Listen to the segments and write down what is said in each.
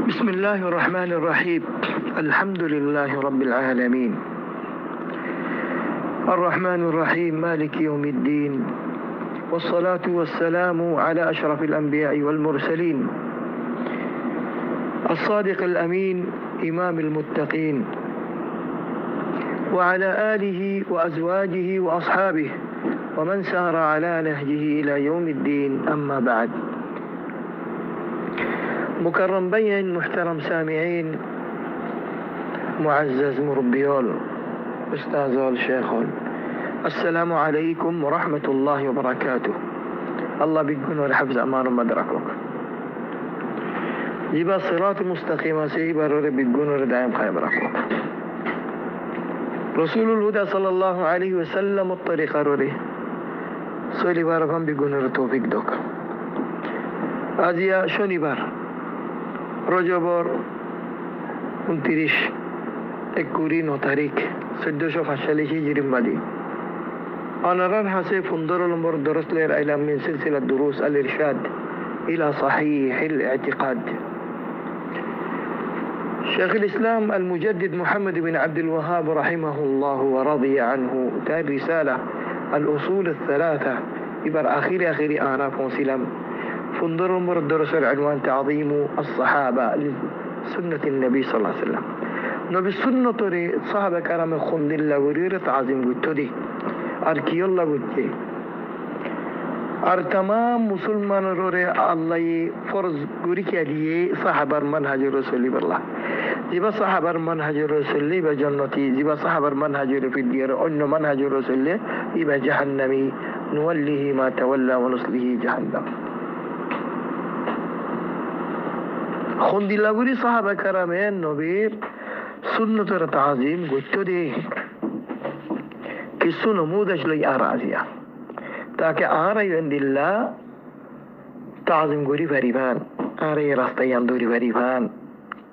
بسم الله الرحمن الرحيم. الحمد لله رب العالمين، الرحمن الرحيم، مالك يوم الدين، والصلاة والسلام على أشرف الأنبياء والمرسلين، الصادق الأمين، إمام المتقين، وعلى آله وأزواجه وأصحابه ومن سار على نهجه إلى يوم الدين. أما بعد. مكرم بين، محترم سامعين، معزز مربيول، أستاذ شيخ، السلام عليكم ورحمة الله وبركاته. الله بيكون والحفظ أمان مدركك جبا صراط مستقيمة سيبا روري بيكون ودائم خيبركم. رسول الهدى صلى الله عليه وسلم الطريق روري سولي بارفهم بيكون التوفيق دوك. أزيا شنبار রজবর 29 তারিখ 1445 হিজরি অনারার হাসে 15 নম্বর দরস লের আইলাম মিন সিলসিলা দুরুস আল ইরশাদ ইলা صحيح الاعتقاد. شيخ الإسلام المجدد محمد بن عبد الوهاب رحمه الله ورضي عنه تار رسالة الأصول الثلاثة إبر آخر آراف وسلام فندر مر الدرس العنوان تعظيم الصحابة لسنة النبي صلى الله عليه وسلم. نبي السنة تري صحابة كرام خند الله وريرة تعظيم قلت دي أركي الله قلت أر تمام مسلمان روري الله فرض قريك عليه صحابة منهج رسول الله جبا صحابة منهج رسول الله بجنتي جبا صحابة منهج في الديار أن منهج رسول الله يبا جهنمي نوله ما تولى ونصله جهنم. خندلاغوري صحابة كرامين نبير سنة تعظيم قلت دي كسو نموذج لي آرازيا تاكي آرأي عند الله تعظيم قولي فريبان آرأي راستيان دوري فريبان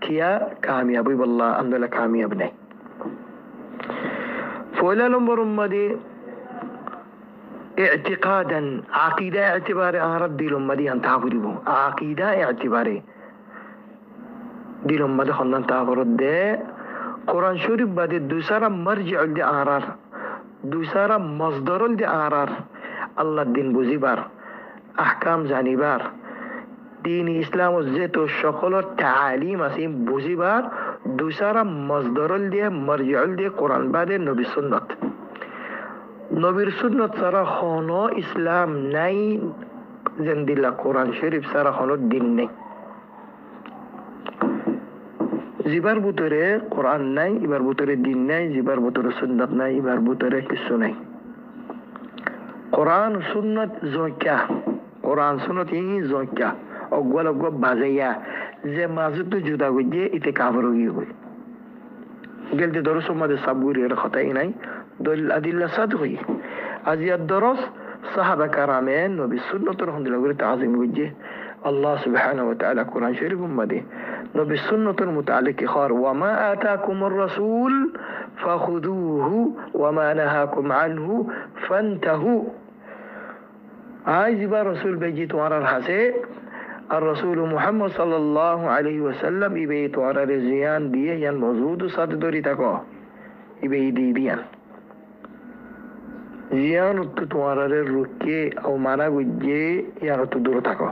كيا كاميابي بالله الحمد لله كامياب ني فولا لنبر أمدي اعتقادا عقيدة اعتباري آردي لأمدي أن تعبري بو عقيدة اعتباري দিলম মাঝে খন্দান তাবরত দে কোরআন শরীফ বাদে দুসারা মারজিউল দে আরার দুসারা মসদরুল দে আরার আল্লাহ দিন বুঝিবার আহকাম জানিবার দিন ইসলাম ও যেত সকল তালিম আছে বুঝিবার দুসারা মসদরুল দে মারজিউল দে কোরআন বাদে নবী সুন্নাত নবীর সুন্নাত সারা হনো ইসলাম নাই জিন্দিল্লাহ কোরআন শরীফ সারা হনো দিন নেই জিবার ভিতরে কোরআন নাই ইবার ভিতরে দিন নাই জিবার ভিতরে সুন্নাত নাই ইবার ভিতরে কিছু নাই কোরআন সুন্নাত জয়কা কোরআন সুন্নাত ই জয়কা অগল বাজাইয়া যে মাজুত জুদা গজে ইতে কাবর গই হই গেলতে দরস মধ্যে সাবগুরি এর কথাই নাই দলিল আদিল্লা সাদ হই আজিয়াত দরস সাহাবা কারামেন নবী সুন্নাতের হন্দিলা করে তাজিম গজে الله سبحانه وتعالى قرآن شريف مدي نبي السنة المتعلق خار وما آتاكم الرسول فخذوه وما نهاكم عنه فانتهوا. عايز بقى رسول بيجي توارى الحسي الرسول محمد صلى الله عليه وسلم يبي توارى الزيان دي ين موجود صاد دوري تكو يبي دي ديان زيان توارى الركي أو مانا وجي يعني تدور تكو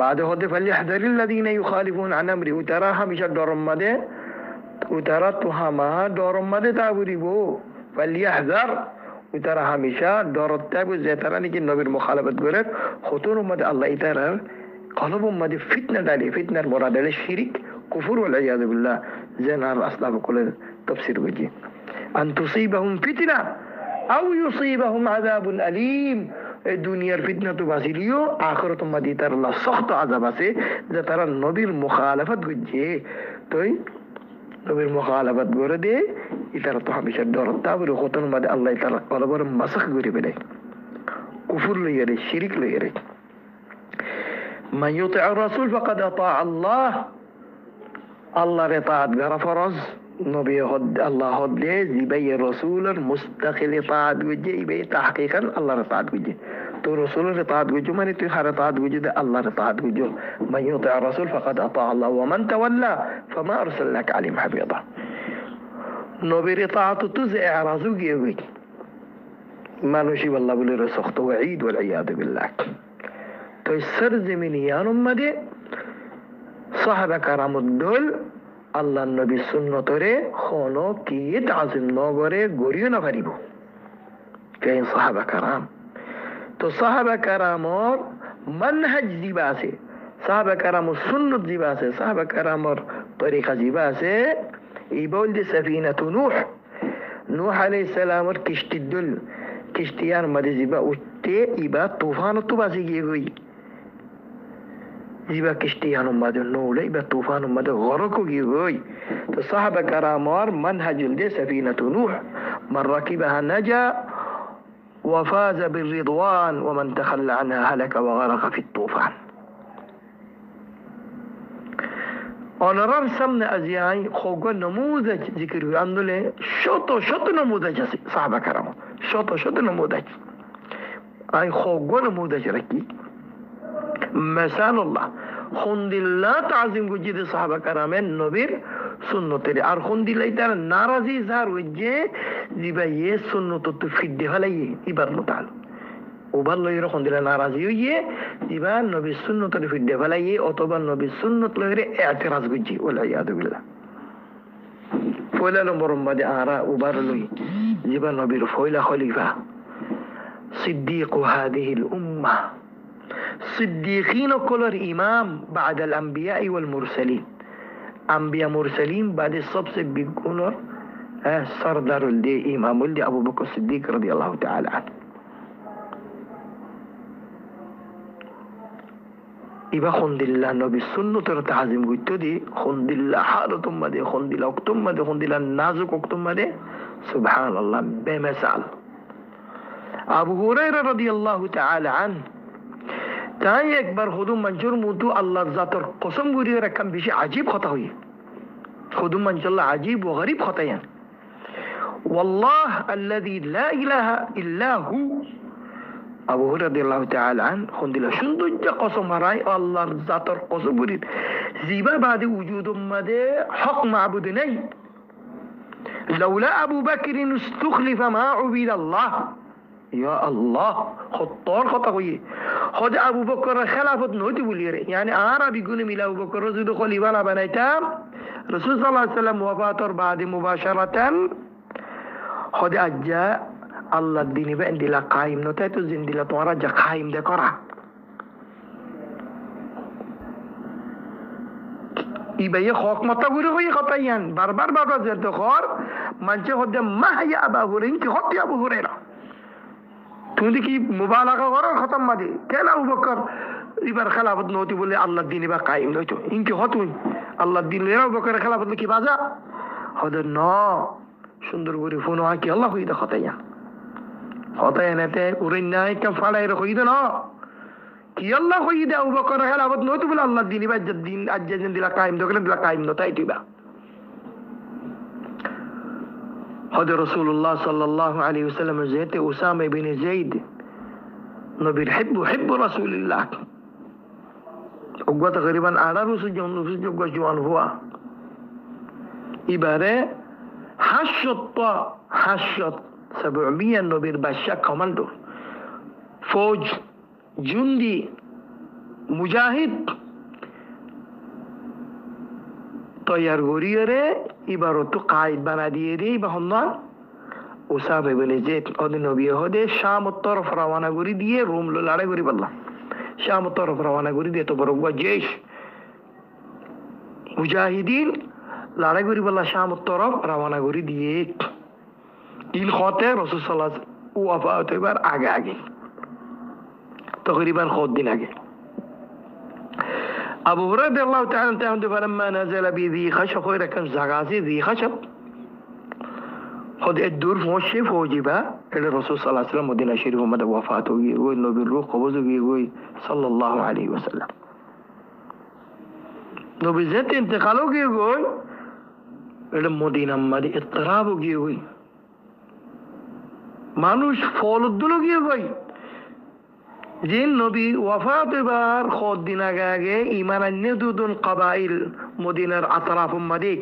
بعد هذا فليحذر الذين يخالفون عن أمره وترى هميشه دورم مده وترى تهما دورم مده تعبريبو فليحذر وترى هميشه دورت تابو زيترا نيجي نبير مخالفت غير خطور مده الله يترى قلب مده فتنة دالي فتنة مراد الشرك كفر والعياذ بالله زين الأصل بكل تفسير وجه أن تصيبهم فتنة أو يصيبهم عذاب أليم. দুনিয়ার ফিতনা তো বাঁচিলিও আখিরাত মাদি তার আল্লাহ সখত আযাব আছে যে তারা নবীর মুখালাফত করছে তোই নবীর মুখালাফত করে দে ইতারা তো হামেশা ডরতা বলে কতন মাদে আল্লাহ তাআলা কলবর মাসখ করে বেলে কুফর লইয়ে রে শিরক লইয়ে রে মান ইউতি আর রাসূল ফাকাদ আতা আল্লাহ আল্লাহর ইতাআত করা ফরজ নবী হদ আল্লাহ হদে জিবাই রাসূলের মুস্তাকিল ইতাআত গজে ইবে তাহকিকান আল্লাহর ইতাআত গজে তো রাসূলের ইতাআত গুজো মানে তুই হার ইতাআত গুজো দে আল্লাহর ইতাআত গুজো মান ইউতি আর-রাসূল ফাকাদ আতা আল্লাহ ওয়া মান তাওয়াল্লা ফামা আরসালনাকা আলাইহিম হাফিযা নবীর ইতাআত তো যে আরাজু গিয়ে হই মানুষই আল্লাহ বলে সখত ওয়াঈদ ওয়াল ইয়াদ বিল্লাহ তো সরজমিনিয়ান উম্মদে সাহাবা কারামুদ দল আল্লাহর নবী সুন্নতরে খনো কি তাজিম নগরে গরিও না পারিব কেন সাহাবা কারাম তো সাহাবা কারামর মানহাজ জিবা আছে সাহাবা কারামর সুন্নত জিবা আছে সাহাবা কারামর তরিকা জিবা আছে এই বলতে সাফিনাতু নূহ আলাইহিস সালামর কিস্তি দল কিস্তিয়ার মধ্যে জিবা উঠতে ইবা তুফান তো বাজে গিয়ে গই জিবা কিস্তিয়ার মধ্যে নৌলে ইবা তুফান মধ্যে গরক গিয়ে গই তো সাহাবা কারামর মানহাজুল দে সাফিনাতু নূহ মান রাকিবাহা নাজা وفاز بالرضوان ومن تخلى عنها هلك وغرق في الطوفان অনারার সামনে আজিয়াই খোগ নমুদাজ জিকির হই আন্দোলে শত নমুদাজ আছে সাহাবা কারাম শত নমুদাজ আই খোগ নমুদাজ রাখি মাশাআল্লাহ খুনদিল্লাহ তাজিম গুজিদ সাহাবা কারামের নবীর সুন্নতের আর খুনদিল্লাহ তার নারাজি জার হইছে জিবা ইয়ে সুন্নত তো ফিদে হলাই ইবার মুতাল ওবার লইরে খুনদিল্লাহ নারাজি হইয়ে জিবা নবী সুন্নতের ফিদে হলাই অথবা নবী সুন্নত লইরে ইতিরাজ গুজি ওয়ালা ইয়াদু বিল্লাহ ফয়লা নম্বর মধ্যে আরা ওবার লই জিবা নবীর ফয়লা খলিফা সিদ্দিক হাদিহিল উম্মাহ صديقين كل الإمام بعد الأنبياء والمرسلين أنبياء مرسلين بعد الصبس بيكونوا سردار الدي إمام الدي أبو بكر الصديق رضي الله تعالى عنه إبا خند الله نبي سنة تعظيم قلت دي خند الله حالة مدي خند الله اكتم مدي خند الله نازك اكتم مدي سبحان الله بمثال أبو هريرة رضي الله تعالى عنه তাই একবার খুদুম মঞ্জুর মুতু আল্লাহর জাতর কসম গুরিয়ে রাখলাম বেশি আজীব কথা হই খুদুম মঞ্জুল্লাহ আজীব ও গরিব খতায়ান والله الذي لا اله الا هو আবু হুরায়রা রাদিয়াল্লাহু তাআলা আন খুনদিলা সুন্দর কসম হারাই আল্লাহর জাতর কসম গুরি জিবা বাদে উজুদুম মাদে হক মাবুদ নাই লাউলা আবু বকর ইস্তুখলিফ মা উবিদ আল্লাহ ইয়া আল্লাহ খত্তর কথা কইয়ে হযরত আবু বকর খেলাফত নইতে বলিয়ে রে يعني আরবি গুনে মিলা আবু বকর যদি খলিফা না বানাইতা রাসূল সাল্লাল্লাহু আলাইহি ওয়াসাল্লাম ওয়াফাতর বাদে মুবাশারাতান হযরত আজ্জা আল্লাহর দ্বীনে বেন্দিলা কায়েম নতাই তো জিন্দিলা তোমরা যা কায়েম দে করা ইবাই হক মত গুরে হই কথায়ান বারবার যেতে কর মানছে হদে মাহয়া আবু হুরায়রা কি হতে আবু হুরায়রা তুমি কি মুবালাগা করো খতম মাদি কেন আবু বকর এবার খেলাফত নতি বলে আল্লাহর দ্বীনে বা কায়েম নইতো ইনকি হতুই আল্লাহর দ্বীন এরাও বকর খেলাফত কি বাজা হদে ন সুন্দর করে ফোন হয় কি আল্লাহ কইদা খতায়ানাতে উরিনাই কা ফালাই রইদা না কি আল্লাহ কইদা আবু বকর খেলাফত নতি বলে আল্লাহর দ্বীনে বা দিন আজ্জান দিলা কায়েম দকলে দিলা কায়েম নতাই দিবা হযরত রাসূলুল্লাহ সাল্লাল্লাহু আলাইহি ওয়াসাল্লাম যেতে উসামা ইবনে যায়েদ নবীর হিব্ব রাসূলুল্লাহ ওগত গরিবান আড়ারু সুজন জওয়ান হওয়া ইবারে হাশত 700 নবীর বাদশা কমান্ডো ফৌজ জুন্দি মুজাহিদ তৈয়ার করিয়ে রে এবার তো কায়েদ বানা দিয়ে রে বাহনা উসামা ইবনে যায়েদ ওদের নবী হদে শাম তরফ রওনা করে দিয়ে রোম লড়াই করে বললাম শাম তরফ রওনা করে দিয়ে তো বড় জেশ মুজাহিদিন লড়াই করে বললা শাম তরফ রওনা করে দিয়ে ইল খতে রাসূল সাল্লাল্লাহু আলাইহি ওয়াসাল্লাম ওয়াফাত এবার আগে তকরিবান 7 দিন আগে أبو هريرة رضي الله تعالى عنه فلما نزل بذي خشب خير كان زغازي ذي خشب خد الدور فوشي فوجبا إلى الرسول صلى الله عليه وسلم مدينة شريف ومدى وفاته والنبي الروح قبضه صلى الله عليه وسلم نبي ذات انتقاله إلى مدينة مدى اضطرابه মানুষ ফল উদ্দুলো গিয়ে ভাই যে নবী ওয়াফাত এবার খদ দিন আগে আগে ইমান আন্নে দুদুন কাবাইল মদিনার আতরাফ মাদিক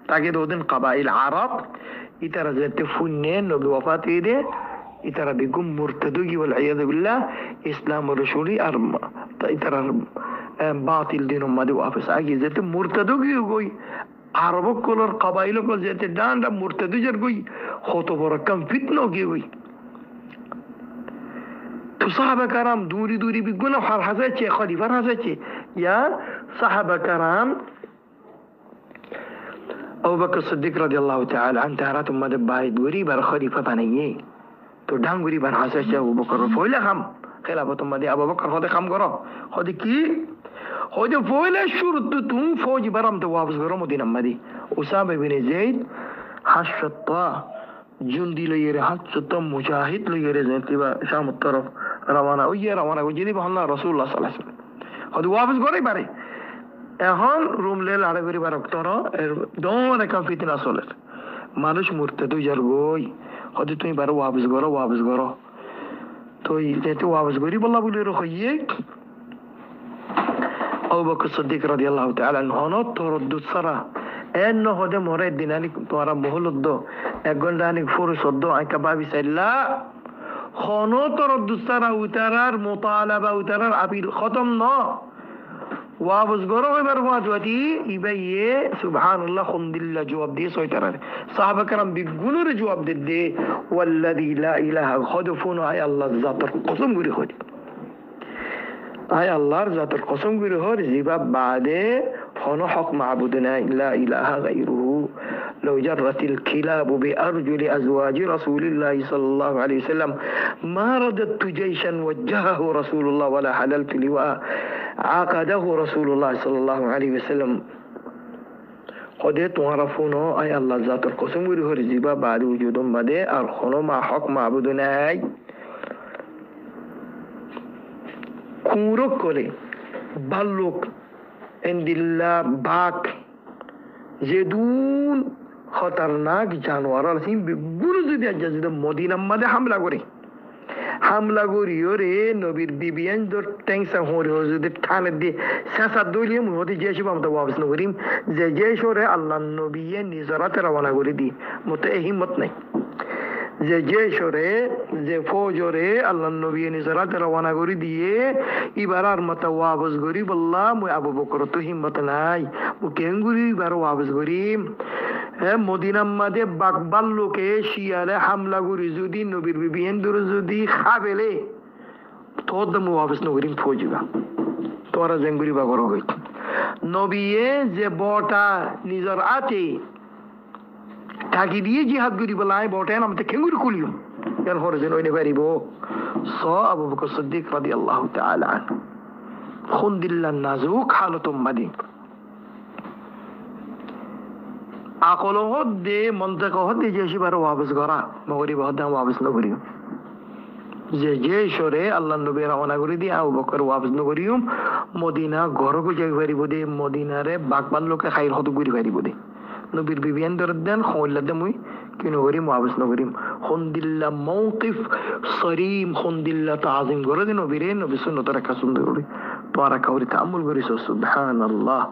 তাকে দুদিন কাবাইল আরব ইতারা যেতে ফুন্নে নবী ওয়াফাত ঈদে ইতারা বিগুম মুরতাদুগি ওয়াল আয়াযু বিল্লাহ ইসলাম রসুলি আর ইতারা বাতিল দিন মাদি ওয়াফাস আগে যেতে মুরতাদুগি গই আরব কলর কাবাইল কল যেতে ডান্ডা মুরতাদুজার গই কত বড় কাম ফিতনা গই صحابة كرام دوري دوري بيقولوا حر حزتي خليفة حزتي يا صحابة كرام أبو بكر الصديق رضي الله تعالى عنه تهرات أمد بايد دوري بر خليفة بنيه تو دان دوري بر حزتي أبو بكر فويلة خم خلافة أمد أبو بكر خدي خم قرا خدي كي خدي فويلة شرط تون فوجي برام توافز قرا مدينة مدي أسامة بن زيد حشطة جندي ليري حشطة مجاهد ليري زين تبا شام الطرف রওনা ওই রওনা ওই যিনি বললেন রাসূলুল্লাহ সাল্লাল্লাহু আলাইহি ওয়াসাল্লাম হয়তো ওয়াপস করে পারে এখন রুম লে লাড়ে করি বার রক্তর এর দোন একা ফিতনা চলে মানুষ মুরতাদু যার গই হয়তো তুমি বার ওয়াপস করো তো যেতে ওয়াপস করি বললা বলে রইয়ে আবু বকর সিদ্দিক রাদিয়াল্লাহু তাআলা আনহু তরদ্দুদ সারা এন হদে মরে দিনানি তোরা মহলুদ্দ এক ঘন্টানি ফুরসদ্দ আইকা ভাবি সাইল্লা خانو تردد سرا وترار مطالبة وترار أبي ختم نا وابزغرو برفات وتي يبيه سبحان الله خند الله جواب دي سوي ترار صحابة كرام بيقولوا جواب دي والذي لا إله خدفون أي الله ذات القسم غري خد أي الله ذات القسم غري خد زباب بعده خانو حق معبودنا لا إله غيره لو جرت الكلاب بأرجل أزواج رسول الله صلى الله عليه وسلم ما رددت جيشا وجهه رسول الله ولا حللت لواء عقده رسول الله صلى الله عليه وسلم قد تعرفون أي الله ذات القسم وره رزبا بعد وجود مده أرخنو مع حق معبودنا كورو كولي بلوك عند الله باك যেদুন খতরনাক জানোয়ার আছে বিগুলো যদি আজ মদিনার মধ্যে হামলা করিও রে নবীর বিবিয়ান দর ট্যাংসা হরে যদি ঠানে দিয়ে শেষা দলিয়ে মধ্যে যে সব আমরা ওয়াপস নকরিম যে সরে আল্লাহ নবীয়ে নিজরাতে রওনা করে দি মতে হিম্মত নাই যে সরে যে ফৌজরে আল্লাহ নবী নিজরাতে রওনা করে দিয়ে এবার আর মতো ওয়াপস করি বললাম আবু বকর তো হিম্মত নাই কেঙ্গুরি এবার ওয়াপস করি মদিনার মাঝে বাকবাল লোকে শিয়ালে হামলা করি যদি নবীর বিবিয়ান ধরে যদি খাবেলে তোর দাম ওয়াপস নগরিম ফৌজিবা তোরা জেঙ্গুরি বা করো গই নবীয়ে যে বটা নিজের আছে থাকি দিয়ে জিহাদ করি বলাই বটেন আমি কেঙ্গুরি খুলিও কেন হরে যেন ওইনে পারিব স আবু বকর সিদ্দিক রাদিয়াল্লাহু তাআলা আনহু খুনদিল্লাহ নাজুক হালাতুম মাদি আকল হদ্দে মন্তক হদ্দে যে শিবার ওয়াপস করা মগরি বহদ্দা ওয়াপস নগরি যে সরে আল্লাহ নবী রওনা করে দিয়ে আবু বকর ওয়াপস নগরিও মদিনা ঘরকে যাই পারিব দে মদিনারে বাকবাল লোকে খাইর হদ ঘুরি পারিব দে নবীর বিবিয়ান দরদেন খোল্লাদে মুই কি নগরিম ওয়াপস নগরিম খুনদিল্লাহ মওকিফ সরিম খুনদিল্লাহ তাজিম করে দে নবীরে নবী সুন্নাত রাখা সুন্দর করে তো রাখা করে তাআম্মুল করি সুবহানাল্লাহ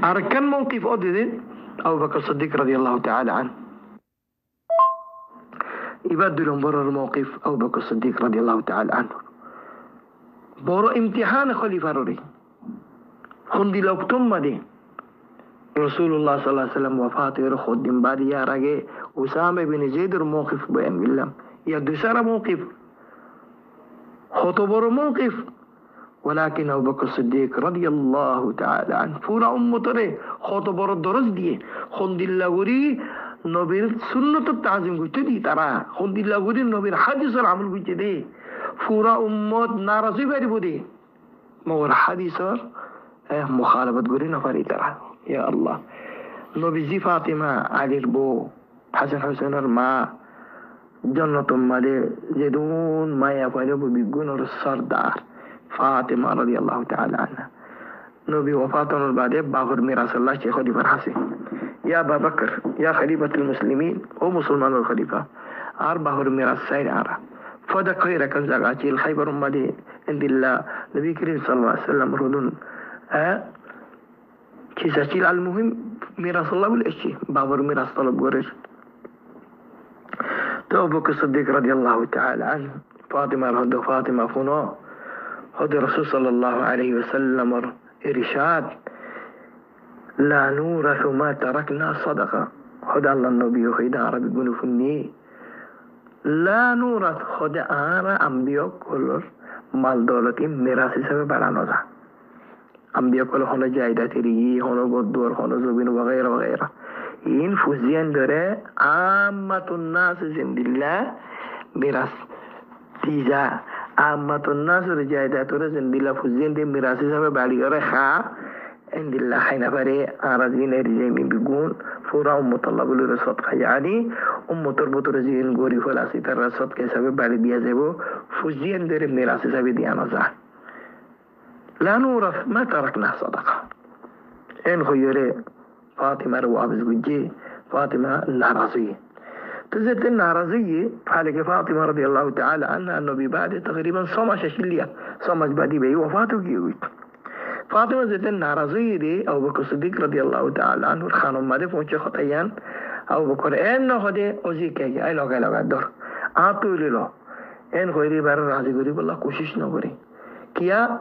أركان موقف أدد أبو بكر الصديق رضي الله تعالى عنه يبدلهم برا الموقف أبو بكر الصديق رضي الله تعالى عنه برا امتحان خليفة روري خندي لو تم دي رسول الله صلى الله عليه وسلم وفاته رخد دين بعد يا رجي أسامة بن زيد الموقف بين بالله يا دسر موقف خطبر موقف ولكن أبو بكر الصديق رضي الله تعالى عنه فورا أمته خطبر الدرس دي خند الله غري نبير سنة التعظيم قلت دي ترى خند الله غري نبير حديث العمل قلت دي فورا أمت نارسي باري بودي مور حديث مخالفة غري نفري ترى يا الله نبي زي فاطمة علي البو حسن حسين ما جنة مالي زدون ما يفعله بيقون السردار فاطمة رضي الله تعالى عنها نبي وفاته بعد باخر ميراث الله شيخ خليفة الحسن يا أبا بكر يا خليفة المسلمين ومسلمان الخليفة باخر ميراث سير عرا فدك خير كان زغاتي الخيبر مدي عند الله نبي كريم صلى الله عليه وسلم ردون كيساتي المهم ميراث الله بالاشي بابر ميراث طلب غرير تو أبو بكر الصديق رضي الله تعالى عنه فاطمة رضي فاطمة فنو هدى رسول صلى الله عليه وسلم إرشاد لا نورث ما تركنا صدقة هدى الله النبي خيدا عربي يقولوا فني لا نورث هدى آرى أنبياء كل مال دولتي ميراث سبب على نوزع أنبياء كل هنا جايدات ريي هنا قدور هنا زبين وغيره وغيره إن فوزيان دره عامة الناس زند الله ميراث تيجا عامة الناس رجايدات زند الله فوزيان دي ميراث سبب على رخا عند الله حين فري أرزين رجيم بيقول فورا مطلب للرصد يعني تربط رزين غوري فلاسي الرصد كسبب على بيازبو فوزيان دره ميراث سبب ديانا زاه لا نورث ما تركنا صدقة إن خيره فاطمة روابز وجي فاطمة النهرازية تزت النهرازية فحالك فاطمة رضي الله تعالى عنها النبي بعد تقريبا صمش شلية صمش بعدي بي وفاته جيوت فاطمة زت النهرازية دي أو بكر الصديق رضي الله تعالى عنه الخانم مادي فونش خطيان أو بكر إن خدي أزيكي أي لغة لغة دور آتو لله إن خيري بار رازي قولي بالله کوشش نگوري كيا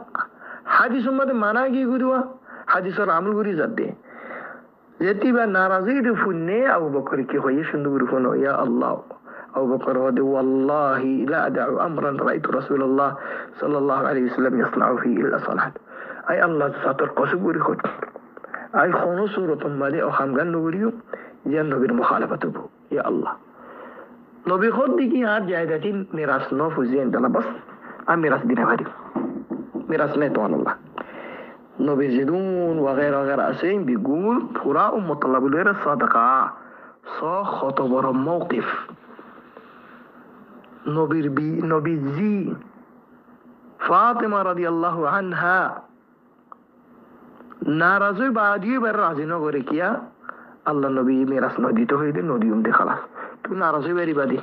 حديث مادي مانا کی قدوا حديث رعمل قولي زد دي زيتي با ناراضي دي فني أبو بكر كي خويش ندور فنو يا الله أبو بكر هذا والله لا أدع أمرا رأيت رسول الله صلى الله عليه وسلم يصنع فيه إلا صلاة أي الله تساتر قصب وري خد أي خونو سورة مالي أو خامغان نوريو جان نبي المخالفة بو يا الله نبي خد دي كي هات جايداتين ميراث نوف وزين دانا بس أم ميراث دينا بادي ميراث نيتوان الله نبي زيدون وغيره وغيره أسين بيقول فراء مطلب غير الصدقة صا خطبر موقف نبي زي فاطمة رضي الله عنها ناراضي بعدي برازي نقولي كيا الله نبي ميراث نديته هيدا نديهم دي خلاص تو ناراضي بري بدي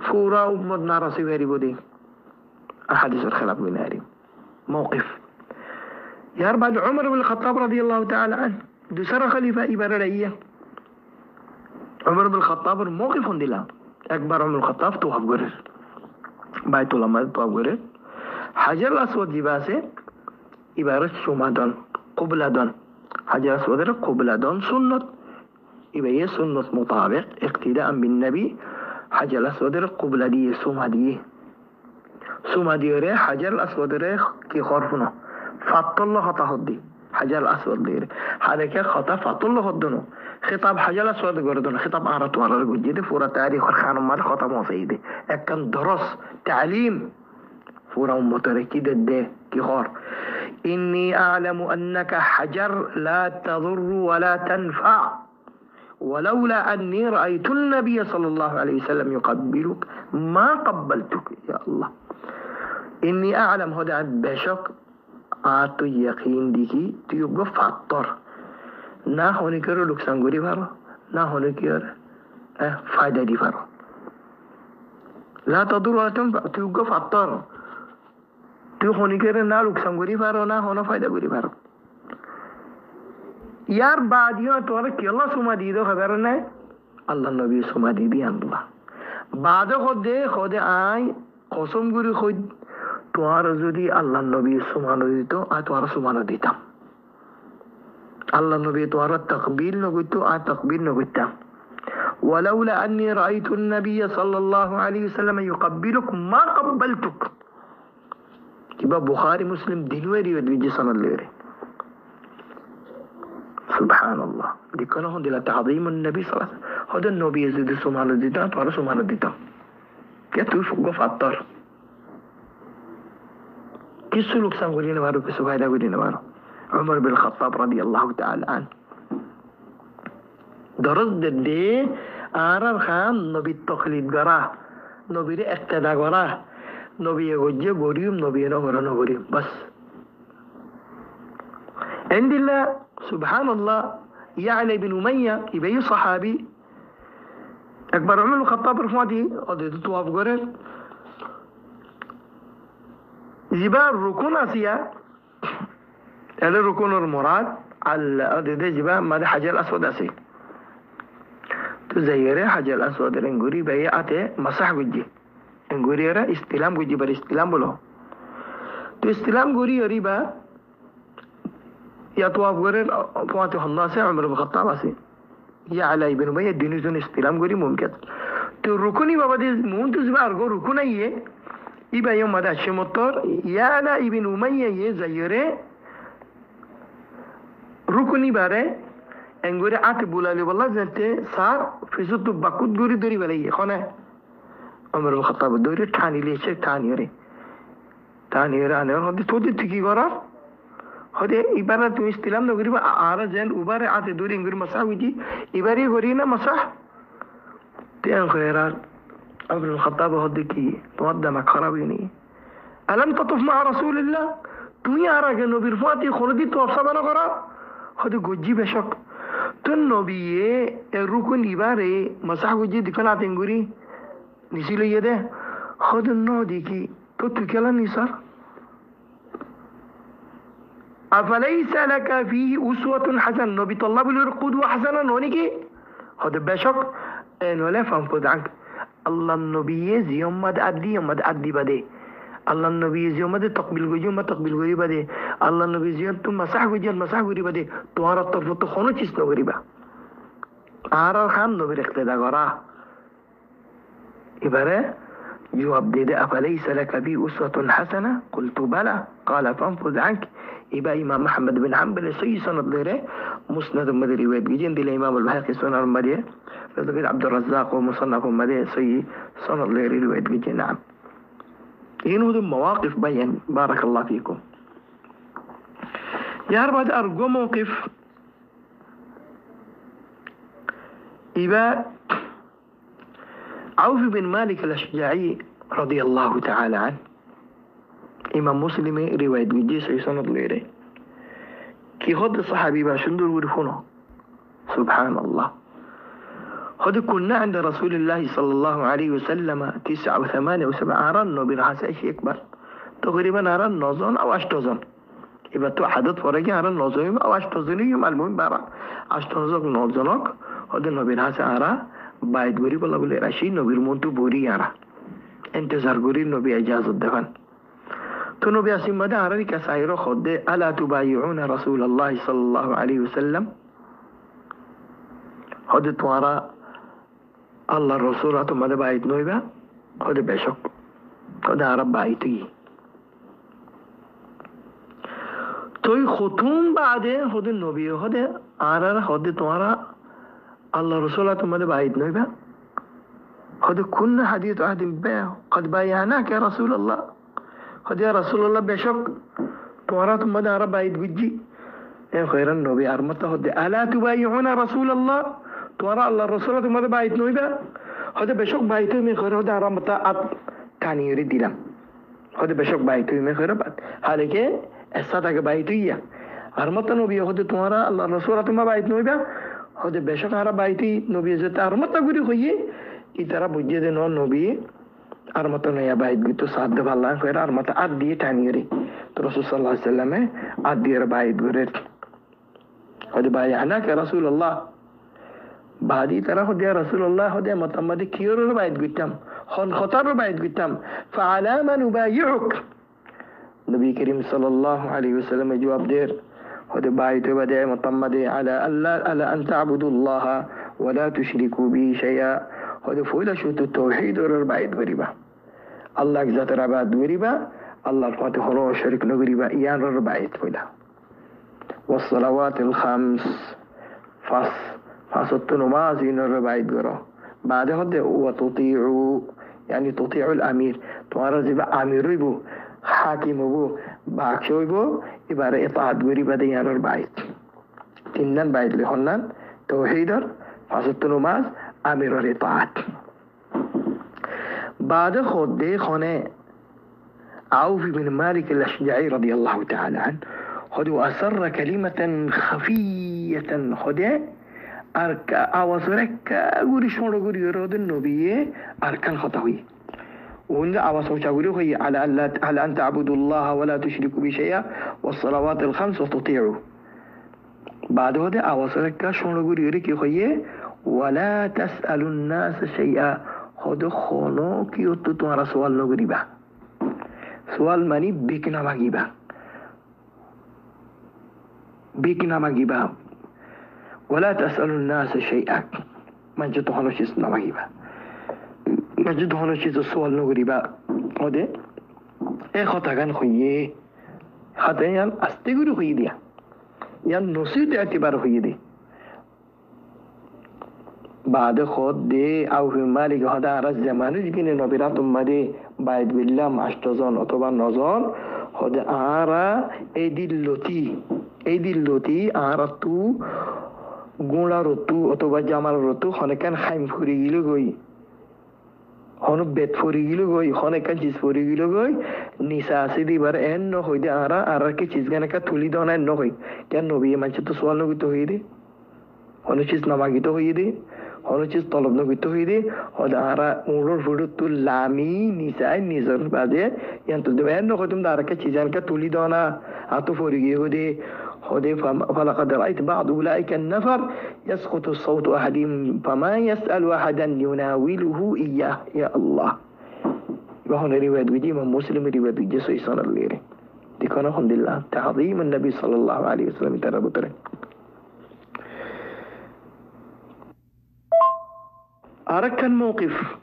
فراء أمة ناراضي بري بدي أحاديث الخلاف من هاري موقف يا بعد عمر بن الخطاب رضي الله تعالى عنه دوسرا خليفة إبراهيم عمر بن الخطاب موقف دلا أكبر عمر الخطاب توقف غير بيت الله توقف غير حجر الأسود جباسه إبارة شمادان قبلادان حجر الأسود قبلادان سنة إباية سنة مطابق اقتداء بالنبي حجر الأسود قبلادية سمادية حجر الأسود كي خرفنا فاطلة خطا هدي حجر الأسود دير حالك خطا فاطلة هدنو خطاب حجر الأسود قردون خطاب أعرض ورا الجديد فورا تاريخ الخانم مال خطا موسيدي أكن درس تعليم فورا متركي ده كخار إني أعلم أنك حجر لا تضر ولا تنفع ولولا أني رأيت النبي صلى الله عليه وسلم يقبلك ما قبلتك يا الله إني أعلم هذا بشك آتو یقین دیگی تو گفت فطر نه هونی کرو لوکسانگوری فرا نه هونی کر فایده دی فرا لا تضر ولا تنفع تو گفت فطر تو هونی کر نه لوکسانگوری فرا نه هونا فایده گوری فرا یار بعدیان تو که الله سما دیدو خبر نه الله نبی سما دیدی الله بعد خود آی قسم گوری خود توار যদি আল্লাহ নবী সুবহান দিত আর তোর সুবহান দিতাম আল্লাহ নবী তোর তাকবীর নগিত আর তাকবীর নগিতাম ولولا اني رايت النبي صلى الله عليه وسلم يقبلك ما قبلتك كبا بخاري مسلم دينوري ودي سنن ليري سبحان الله دي كانوا دي تعظيم النبي صلى الله عليه وسلم هذا النبي يزيد سبحان الله توار سبحان দিতাম كتو فطر كيسو لوكسان قولين مارو كيسو فايدة قولين مارو عمر بن الخطاب رضي الله تعالى عنه درس دي آرار خان نبي التقليد قراه نبي اقتدى قراه نبي يغجي قريم نبي نغر نغريم بس عند الله سبحان الله يعلى بن أمية يبي صحابي أكبر عمر بن الخطاب رفماتي قد يتطواف قرر জিবা রুকুন আসিয়া এলে রুকুনের মুরাদ আল্লাহ দে জিবা মাদে হাজার আসওয়াদ আছে তো যাইরে হাজার আসওয়াদের এঙ্গুরি বাই আতে মাসাহ গুজি এঙ্গুরি এরা ইস্তিলাম গুজি বার ইস্তিলাম বলো তো ইস্তিলাম গুরি অরিবা ইয়া তোয়াফ গরের তোয়াতে হল্লা আছে উমর ইবনে খাত্তাব আছে ইয়া আলা ইবনে উমাইয়া দিনুজন ইস্তিলাম গুরি মুমকিন তো রুকুনি বাবা দে মুন তো জিবা আরগো রুকুনাইয়ে ইবা ইয়ম মাদা শিমতর ইয়া আলা ইবনে উমাইয়া ইয়ে যাইরে rukuni bare engore ati bulali wallah zente sar fisutu bakut duri duri balai khone umar ibn khattab duri thani leche thani re ane hodi todi tiki gora hodi ibara tu istilam no goriba ara jen ubare ati duri ngori masawiji ibari gori na masah tian khairat umar ibn khattab hodi ki tuwaddama kharabini alam tatuf ma rasulillah তুই আর আগে নবীর Fati খরদি তো সাবানা করা হতে গজ্জি বেশক তো নবী এ রুকুন ইবারে মাসাহ গজ্জি দিকনা তেঙ্গুরি নিছিল ইয়ে দে হতে ন দেখি তো তুই কেলা নিসার আফালাইসা লাকা ফিহি উসওয়াতুন হাসান নবী তাল্লাহ বলির কুদওয়া হাসানা ননি কি হতে বেশক এ নলে ফামপুদ আক আল্লাহ নবী জিয়াম্মাদ আদি বাদে আল্লাহ নবী জিয়াম্মাদ তাকবিল গজি বাদে আল্লাহ নবী জিয়াম তুম মাসাহ গজি বাদে তোমার তরফ তো কোনো চিজ ন করিবা আর খান নবীর ইক্তেদা করা এবারে জবাব দিয়ে দে আফালাইসা লাকা বি উসওয়াতুন হাসানা কুলতু বালা قال فانفذ عنك ইবা ইমাম আহমদ বিন হাম্বল সহি সনদ লেরে মুসনাদ মধ্যে রিওয়ায়াত গিয়েছেন দিলে ইমাম আল বাহাকি সুনান মধ্যে ফজল আব্দুর রাজ্জাক ও মুসান্নাফ মধ্যে সহি সনদ লেরে রিওয়ায়াত গিয়েছেন নাম إنه مواقف بيان بارك الله فيكم يا رب أرجو موقف إبا عوف بن مالك الأشجعي رضي الله تعالى عنه إمام مسلم رواية بجيس سنة ليري كي خد الصحابي باشندور ورفونه سبحان الله خد كنا عند رسول الله صلى الله عليه وسلم 9 و8 و7 أران نبي رحاسة إيش أكبر تقريبا أران نوزون أو 8 إبا تو عدد فرقي أران نوزون أو 8 يوم المهم بارا 8 نوزونك خد نبي رحاسة أرا بايد غري بلا بلا راشي نبي رمونتو بوري أرا انتظار غري نبي إجازة دفن تو نبي أسيم مدى أراني كسائرو خد ألا تبايعون رسول الله صلى الله عليه وسلم خد توارا الله الرسول ماذا بايت نويبا خد بشك خد عرب بايتي توي ختوم بعده خد النبي خد عرر خد توارا الله الرسول ماذا بايت نويبا خد كنا حديث عهد بيع قد بايعناك يا رسول الله خد يا رسول الله بشك توارا ماذا عرب بايت بجي يا خير النبي أرمته خد ألا تبايعون رسول الله توارا الله الرسول ماذا بايت نويبا هذا بشوك بايتو من خير هذا رمتا أب تاني يريد ديلم هذا بشوك بايتو من خير بعد حالك الصدق بايتو يا رمتا نبي هذا توارا الله الرسول ما بايت نويبا هذا بشوك هذا بايتي نبي زت رمتا غوري خويه إترا بوجه نو نبي رمتا نيا بايت gitu saat الله خير رمتا أدي تاني يري رسول صلى الله عليه وسلم أدي بايت غوري هذا بايعناك يا رسول الله بعدي ترى خد يا رسول الله خد يا متمدي كيرو بايد قتام خن خطر بايد قتام فعلى ما نبايعك النبي كريم صلى الله عليه وسلم جواب دير خد بايد بدأ متمدي على ألا أن تعبدوا الله ولا تشركوا به شيئا خد فولا شوت التوحيد ور بايد غريبة الله جزات رباد غريبة الله الفاتح رو شرك نغريبة إيان ور بايد فولا والصلوات الخمس فصدت نماز ينور بعيد قرا بعد هذا وتطيعوا يعني تطيع الأمير توارز بقى أمير يبو حاكم يبو باكشو يبو يبقى إطاعت قري بدي ينور بعيد تنن بعيد لهنن توحيدر فصدت نماز أمير الإطاعت بعد خد خانة عوف بن مالك الأشجعي رضي الله تعالى عنه خد وأسر كلمة خفية خده أركا أواسرك غوري شون غوري رود النبي أركان خطوي وهن أواصل شاوريه على أن تعبدوا الله ولا تشركوا به شيئا والصلوات الخمس وتطيعوا بعد هذا أواصلك شنو يريك خيه ولا تسأل الناس شيئا خود خونو كيوتو تمہارا سوال نگریبا سوال مانی بیکنا ماگیبا ولا تسأل الناس شيئا من جدو هنو چیز نماگیبا من جدو هنو چیز سوال نگریبا هده ای خطاگان خویه خطا یان استگوری خویه دیا یان نصیت اعتبار خویه دی بعد خود دي أو في مالك هذا عرض زمانه جبين نبيرات مدي بايد بالله معشتزان أطبع نظان هذا عرا أيدي اللوتي عرا تو غولا رتو أطبع جمال رتو خانه كان خيم فوري گيلو گوي خانه بيت فوري گيلو گوي خانه كان چيز فوري گيلو گوي نساسي دي بار ان نو هيدا عرا كي چيز گانا کا تولي دانا نو هي كان نبي منچ تو سوال نو تو هي دي خانه چيز نماگي تو هي دي هر چیز طلب نگیت هیدی هد آرا اونور فرود تو لامی نیسای نیزر بعده یان تو دوام نخودم داره که چیزان که تولی دانا عطو فوریگی هدی هدی فلقد رأيت بعض أولئك النفر يسقط الصوت أحدهم فما يسأل أحدا يناوله إياه يا الله وهنا رواية وجيم مسلم رواية جسوي صلى الله عليه ديكونا الحمد لله تعظيم النبي صلى الله عليه وسلم ترى بطره أركن موقف